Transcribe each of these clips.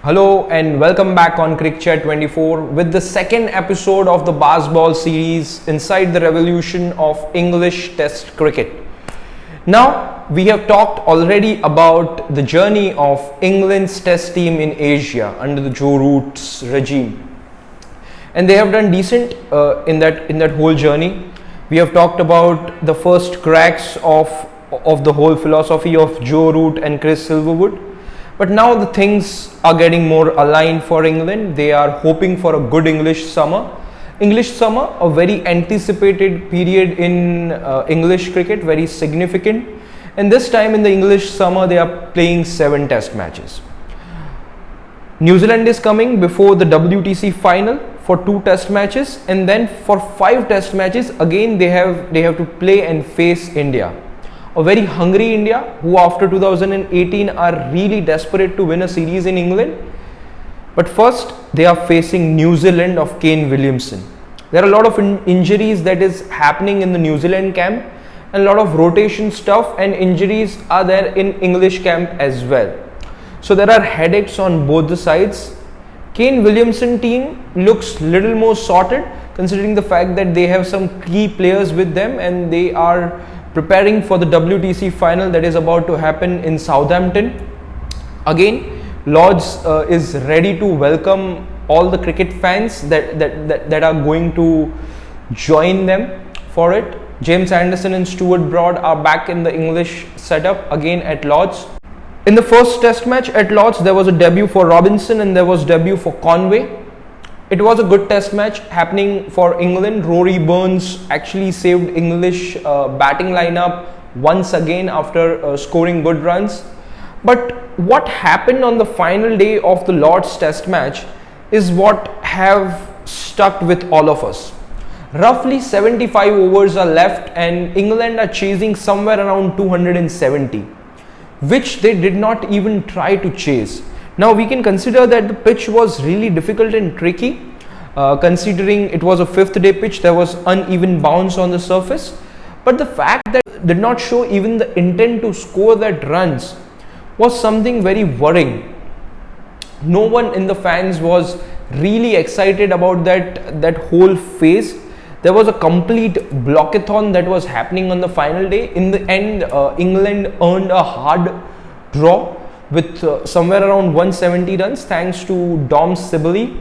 Hello and welcome back on Cricket 24 with the second episode of the Bazball series inside the revolution of English Test cricket. Now we have talked already about the journey of England's Test team in Asia under the Joe Root's regime, and they have done decent in that whole journey. We have talked about the first cracks of the whole philosophy of Joe Root and Chris Silverwood. But now the things are getting more aligned for England. They are hoping for a good English summer. A very anticipated period in English cricket, very significant. And this time in the English summer, they are playing 7 test matches. New Zealand is coming before the WTC final for 2 test matches, and then for 5 test matches again they have to play and face India. A very hungry India, who after 2018 are really desperate to win a series in England. But first they are facing New Zealand of Kane Williamson. There are a lot of injuries that is happening in the New Zealand camp, and a lot of rotation stuff and injuries are there in English camp as well. So there are headaches on both the sides. Kane Williamson team looks little more sorted considering the fact that they have some key players with them and they are preparing for the WTC final that is about to happen in Southampton. Again, Lords is ready to welcome all the cricket fans that are going to join them for it. James Anderson and Stuart Broad are back in the English setup again at Lords. In the first test match at Lords, there was a debut for Robinson and there was debut for Conway. It was a good test match happening for England. Rory Burns actually saved English batting lineup once again after scoring good runs. But what happened on the final day of the Lords test match is what have stuck with all of us. Roughly 75 overs are left and England are chasing somewhere around 270, which they did not even try to chase. Now we can consider that the pitch was really difficult and tricky, considering it was a 5th day pitch. There was uneven bounce on the surface, but the fact that did not show even the intent to score that runs was something very worrying. No one in the fans was really excited about that whole phase. There was a complete blockathon that was happening on the final day. In the end, England earned a hard draw with somewhere around 170 runs thanks to Dom Sibley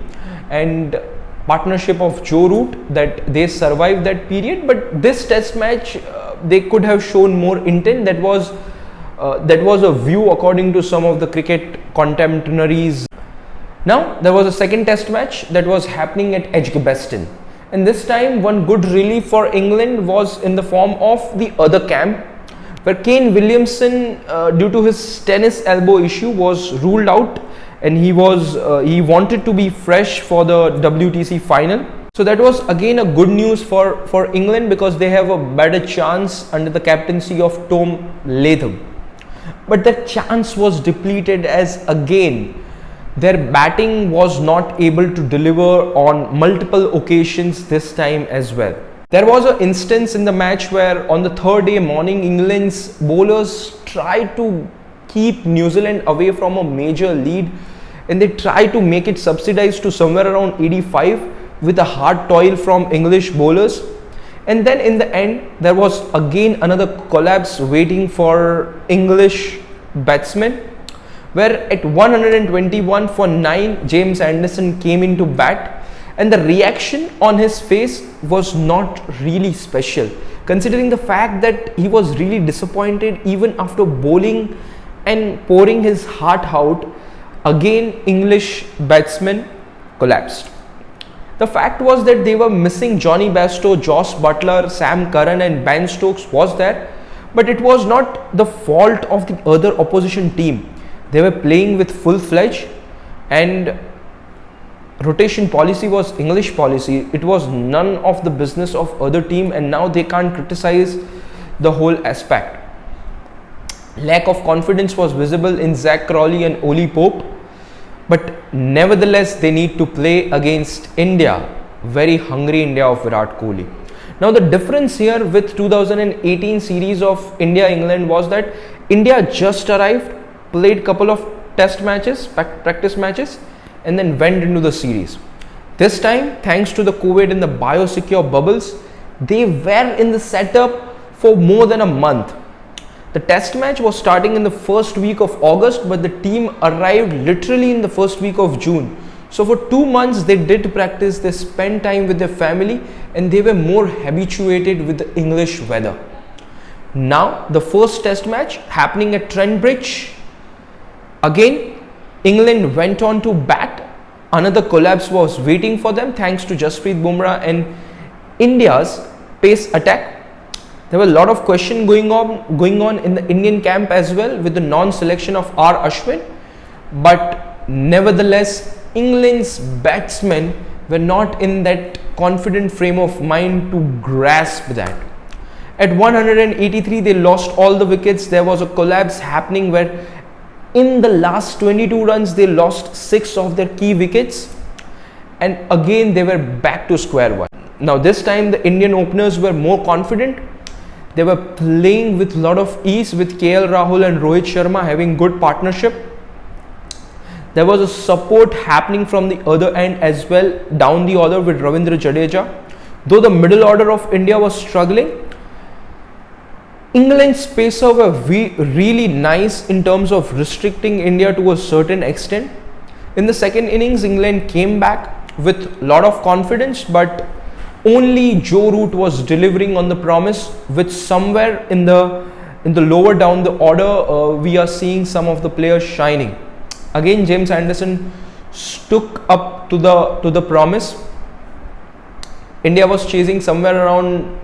and partnership of Joe Root that they survived that period. But this test match, they could have shown more intent. That was a view according to some of the cricket contemporaries. Now there was a second test match that was happening at Edgbaston, and this time one good relief for England was in the form of the other camp, where Kane Williamson, due to his tennis elbow issue, was ruled out, and he wanted to be fresh for the WTC final. So that was again a good news for England because they have a better chance under the captaincy of Tom Latham. But that chance was depleted as again their batting was not able to deliver on multiple occasions this time as well. There was an instance in the match where on the 3rd day morning, England's bowlers tried to keep New Zealand away from a major lead, and they tried to make it subsidized to somewhere around 85 with a hard toil from English bowlers. And then in the end, there was again another collapse waiting for English batsmen, where at 121 for 9, James Anderson came into bat, and the reaction on his face was not really special, considering the fact that he was really disappointed even after bowling and pouring his heart out. Again, English batsmen collapsed. The fact was that they were missing Johnny Bairstow, Joss Butler, Sam Curran and Ben Stokes was there, but it was not the fault of the other opposition team. They were playing with full-fledged, and rotation policy was English policy. It was none of the business of other team, and now they can't criticize the whole aspect. Lack of confidence was visible in Zach Crawley and Oli Pope, but nevertheless they need to play against India, very hungry India of Virat Kohli. Now the difference here with 2018 series of India-England was that India just arrived, played couple of test matches, practice matches, and then went into the series. This time, thanks to the COVID and the biosecure bubbles, they were in the setup for more than a month. The test match was starting in the first week of August, but the team arrived literally in the first week of June. So for 2 months they did practice, they spent time with their family, and they were more habituated with the English weather. Now the first test match happening at Trent Bridge, again England went on to bat. Another collapse was waiting for them thanks to Jasprit Bumrah and India's pace attack. There were a lot of questions going on in the Indian camp as well with the non-selection of R. Ashwin, but nevertheless England's batsmen were not in that confident frame of mind to grasp that. At 183 they lost all the wickets. There was a collapse happening where in the last 22 runs they lost 6 of their key wickets, and again they were back to square one. Now this time the Indian openers were more confident. They were playing with a lot of ease, with KL Rahul and Rohit Sharma having good partnership. There was a support happening from the other end as well, down the order with Ravindra Jadeja. Though the middle order of India was struggling, England's pacer were really nice in terms of restricting India to a certain extent. In the second innings, England came back with a lot of confidence, but only Joe Root was delivering on the promise, with somewhere in the lower down the order we are seeing some of the players shining. Again James Anderson stuck up to the promise. India was chasing somewhere around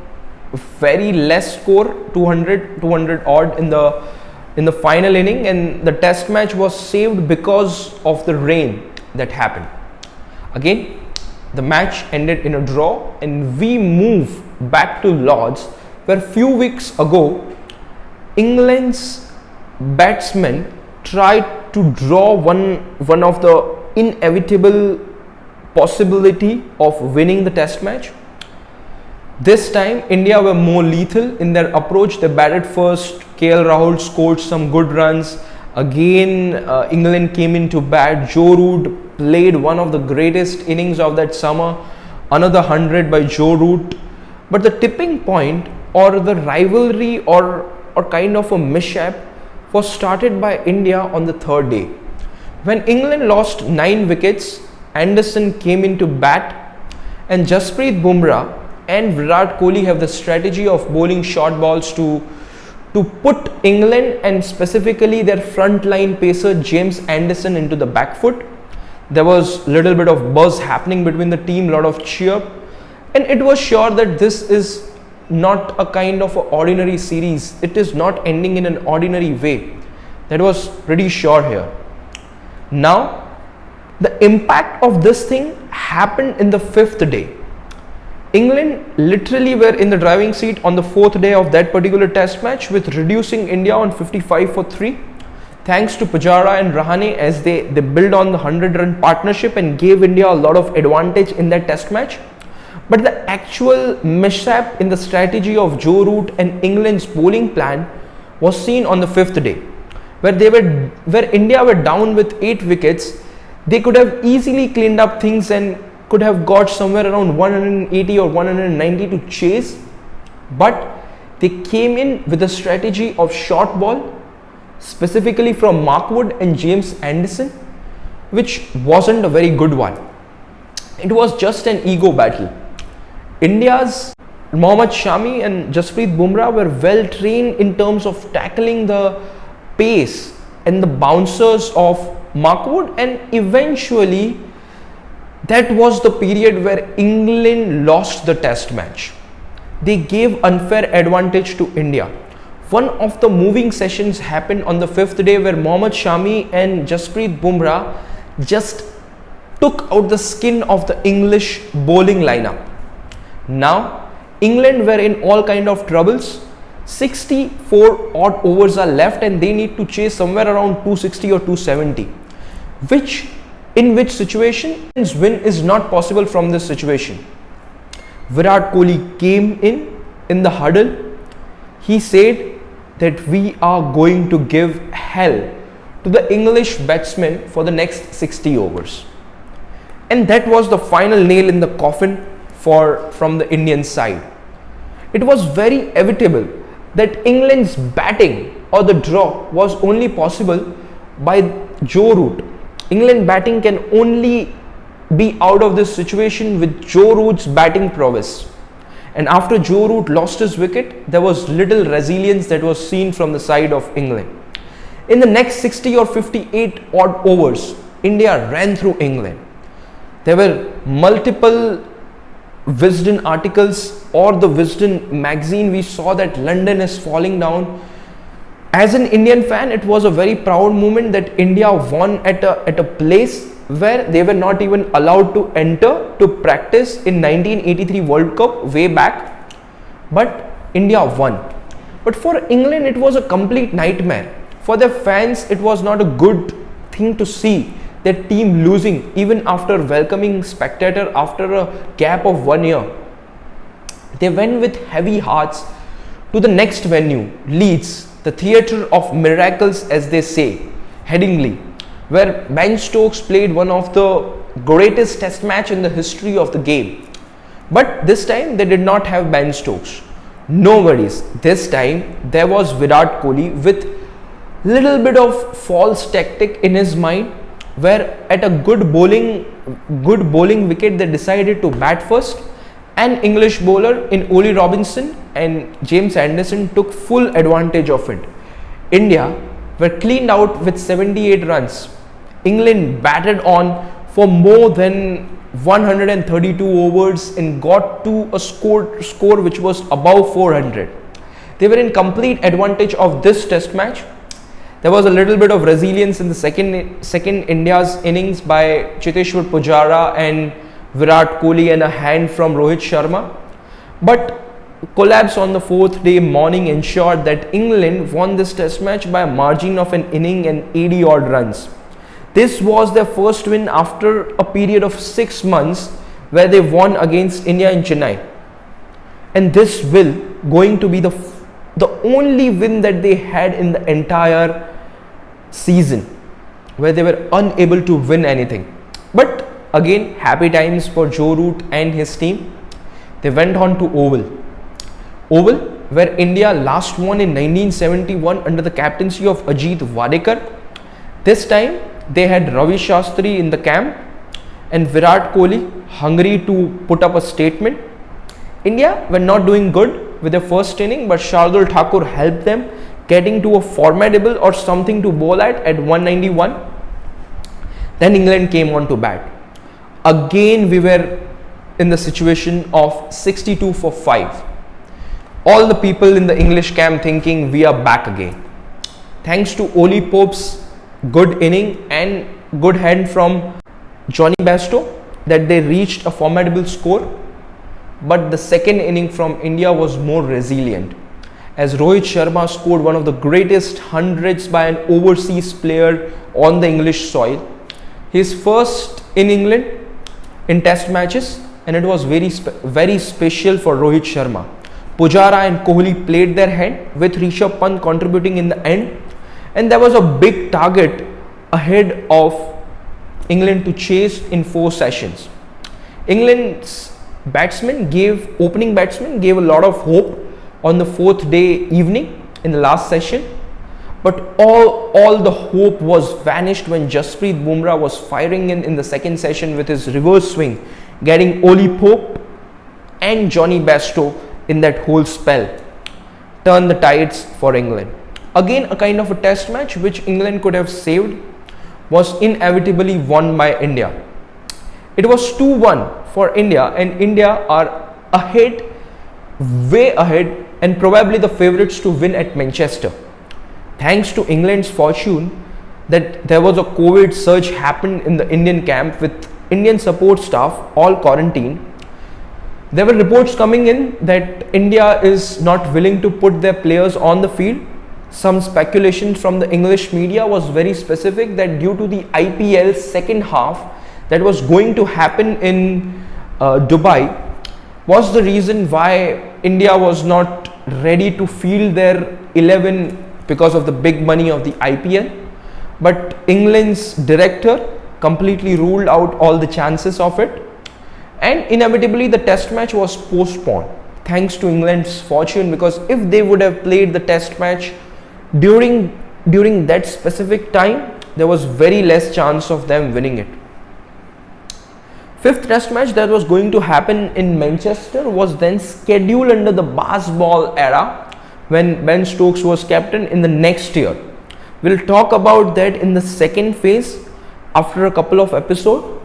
very less score, 200 odd in the final inning, and the test match was saved because of the rain that happened. Again the match ended in a draw, and we move back to Lords, where few weeks ago England's batsmen tried to draw one of the inevitable possibility of winning the test match. This time India were more lethal in their approach. They batted first. KL Rahul scored some good runs. Again England came into bat. Joe Root played one of the greatest innings of that summer, another 100 by Joe Root. But the tipping point, or the rivalry, or kind of a mishap, was started by India on the third day. When England lost 9 wickets, Anderson came into bat, and Jasprit Bumrah and Virat Kohli have the strategy of bowling short balls to put England, and specifically their frontline pacer James Anderson, into the back foot. There was a little bit of buzz happening between the team, lot of cheer, and it was sure that this is not a kind of an ordinary series. It is not ending in an ordinary way. That was pretty sure here. Now the impact of this thing happened in the 5th day. England literally were in the driving seat on the 4th day of that particular test match, with reducing India on 55 for 3. Thanks to Pujara and Rahane, as they build on the 100-run partnership and gave India a lot of advantage in that test match. But the actual mishap in the strategy of Joe Root and England's bowling plan was seen on the 5th day, where India were down with 8 wickets. They could have easily cleaned up things and could have got somewhere around 180 or 190 to chase, but they came in with a strategy of short ball, specifically from Mark Wood and James Anderson, which wasn't a very good one. It was just an ego battle. India's Mohammad Shami and Jasprit Bumrah were well trained in terms of tackling the pace and the bouncers of Mark Wood, and eventually that was the period where England lost the test match. They gave unfair advantage to India. One of the moving sessions happened on the 5th day, where Mohammad Shami and Jasprit Bumrah just took out the skin of the English bowling lineup. Now England were in all kind of troubles. 64 odd overs are left, and they need to chase somewhere around 260 or 270, in which situation win is not possible from this situation. Virat Kohli came in the huddle. He said that we are going to give hell to the English batsmen for the next 60 overs. And that was the final nail in the coffin from the Indian side. It was very inevitable that England's batting or the draw was only possible by Joe Root. England batting can only be out of this situation with Joe Root's batting prowess. And after Joe Root lost his wicket, there was little resilience that was seen from the side of England. In the next 60 or 58 odd overs, India ran through England. There were multiple Wisden articles or the Wisden magazine. We saw that London is falling down. As an Indian fan, it was a very proud moment that India won at a place where they were not even allowed to enter to practice in 1983 World Cup way back, but India won. But for England, it was a complete nightmare. For their fans, it was not a good thing to see their team losing even after welcoming spectator after a gap of 1 year. They went with heavy hearts to the next venue, Leeds, the theatre of miracles as they say, Headingley, where Ben Stokes played one of the greatest test match in the history of the game. But this time they did not have Ben Stokes. No worries, this time there was Virat Kohli with little bit of false tactic in his mind, where at a good bowling wicket they decided to bat first. An English bowler in Ollie Robinson and James Anderson took full advantage of it. India were cleaned out with 78 runs. England batted on for more than 132 overs and got to a score which was above 400. They were in complete advantage of this test match. There was a little bit of resilience in the second India's innings by Cheteshwar Pujara and Virat Kohli and a hand from Rohit Sharma. But collapse on the fourth day morning ensured that England won this test match by a margin of an inning and 80 odd runs. This was their first win after a period of 6 months where they won against India in Chennai. And this will going to be the only win that they had in the entire season, where they were unable to win anything. But again, happy times for Joe Root and his team. They went on to Oval, where India last won in 1971 under the captaincy of Ajit Wadekar. This time they had Ravi Shastri in the camp and Virat Kohli hungry to put up a statement. India were not doing good with their first inning, but Shardul Thakur helped them getting to a formidable or something to bowl at 191. Then England came on to bat. Again we were in the situation of 62 for 5. All the people in the English camp thinking we are back again. Thanks to Oli Pope's good inning and good hand from Johnny Bairstow that they reached a formidable score. But the second inning from India was more resilient, as Rohit Sharma scored one of the greatest hundreds by an overseas player on the English soil. His first in England in test matches, and it was very special for Rohit Sharma. Pujara and Kohli played their hand with Rishabh Pant contributing in the end, and there was a big target ahead of England to chase in 4 sessions. England's opening batsman gave a lot of hope on the 4th day evening in the last session, but all the hope was vanished when Jasprit Bumrah was firing in the second session with his reverse swing, getting Oli Pope and Johnny Bairstow in that whole spell. Turned the tides for England. Again, a kind of a test match which England could have saved was inevitably won by India. It was 2-1 for India, and India are ahead, way ahead, and probably the favourites to win at Manchester. Thanks to England's fortune that there was a COVID surge happened in the Indian camp with Indian support staff all quarantined. There were reports coming in that India is not willing to put their players on the field. Some speculation from the English media was very specific that due to the IPL second half that was going to happen in Dubai was the reason why India was not ready to field their 11 because of the big money of the IPL. but England's director completely ruled out all the chances of it, and inevitably the test match was postponed thanks to England's fortune, because if they would have played the test match during that specific time, there was very less chance of them winning it. Fifth test match that was going to happen in Manchester was then scheduled under the Bazball era when Ben Stokes was captain in the next year. We'll talk about that in the second phase after a couple of episodes.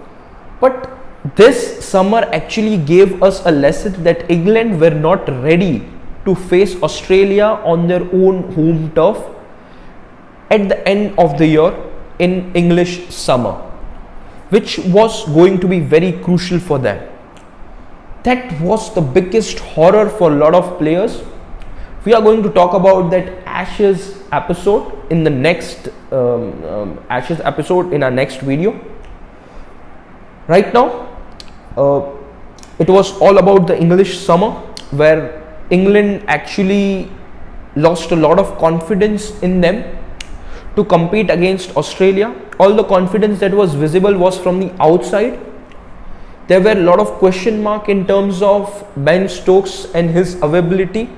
But this summer actually gave us a lesson that England were not ready to face Australia on their own home turf at the end of the year in English summer, which was going to be very crucial for them. That was the biggest horror for a lot of players. We are going to talk about that Ashes episode in the next Ashes episode in our next video. Right now, it was all about the English summer, where England actually lost a lot of confidence in them to compete against Australia. All the confidence that was visible was from the outside. There were a lot of question mark in terms of Ben Stokes and his availability,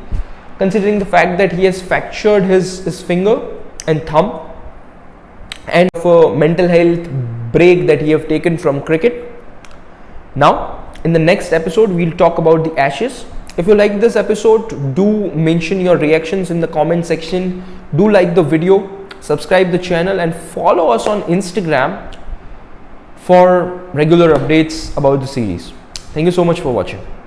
considering the fact that he has fractured his finger and thumb, and for mental health break that he have taken from cricket. Now, in the next episode, we'll talk about the Ashes. If you like this episode, do mention your reactions in the comment section. Do like the video, subscribe the channel, and follow us on Instagram for regular updates about the series. Thank you so much for watching.